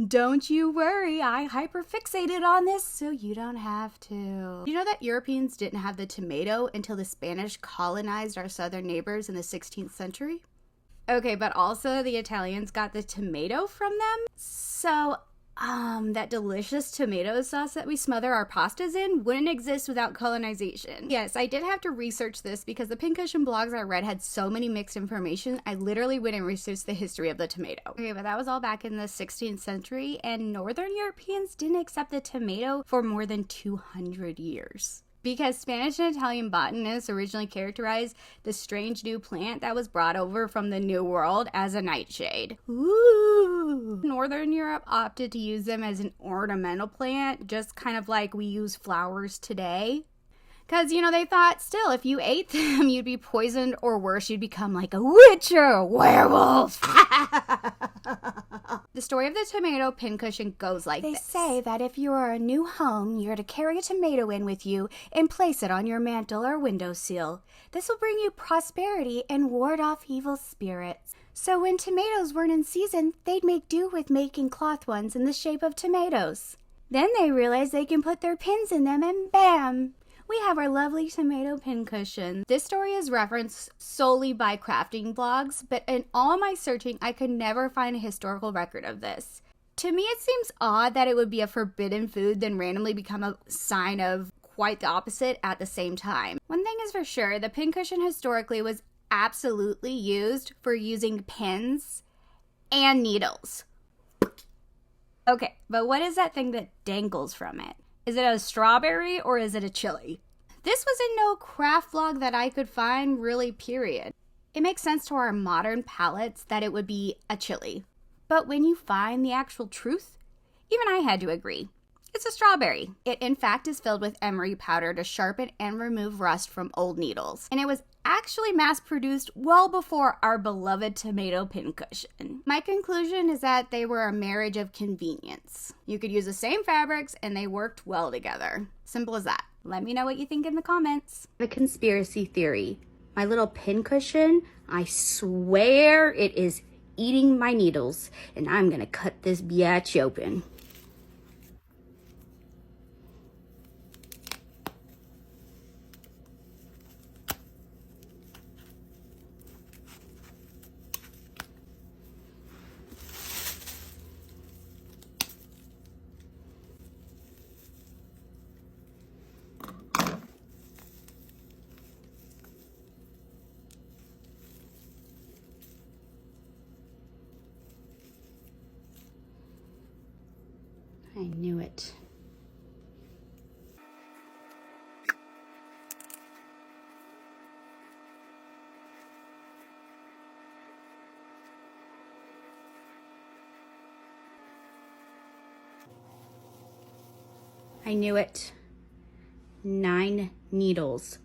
Don't you worry, I hyperfixated on this so you don't have to. You know that Europeans didn't have the tomato until the Spanish colonized our southern neighbors in the 16th century? Okay, but also the Italians got the tomato from them. So, that delicious tomato sauce that we smother our pastas in wouldn't exist without colonization. Yes, I did have to research this because the Pincushion blogs I read had so many mixed information, I literally went and researched the history of the tomato. Okay, but that was all back in the 16th century, and Northern Europeans didn't accept the tomato for more than 200 years. Because Spanish and Italian botanists originally characterized the strange new plant that was brought over from the New World as a nightshade. Ooh. Northern Europe opted to use them as an ornamental plant, just kind of like we use flowers today. Because, they thought still, if you ate them, you'd be poisoned, or worse, you'd become like a witch or a werewolf. The story of the tomato pincushion goes like this. They say that if you are a new home, you're to carry a tomato in with you and place it on your mantle or windowsill. This will bring you prosperity and ward off evil spirits. So when tomatoes weren't in season, they'd make do with making cloth ones in the shape of tomatoes. Then they realized they can put their pins in them and bam! We have our lovely tomato pincushion. This story is referenced solely by crafting blogs, but in all my searching, I could never find a historical record of this. To me, it seems odd that it would be a forbidden food, then randomly become a sign of quite the opposite at the same time. One thing is for sure, the pincushion historically was absolutely used for using pins and needles. Okay, but what is that thing that dangles from it? Is it a strawberry or is it a chili? This was in no craft vlog that I could find, really, period. It makes sense to our modern palates that it would be a chili. But when you find the actual truth, even I had to agree. It's a strawberry. It, in fact, is filled with emery powder to sharpen and remove rust from old needles. And it was actually mass-produced well before our beloved tomato pincushion. My conclusion is that they were a marriage of convenience. You could use the same fabrics and they worked well together. Simple as that. Let me know what you think in the comments. The conspiracy theory. My little pincushion, I swear it is eating my needles, and I'm gonna cut this biatch open. I knew it. I knew it. 9 needles.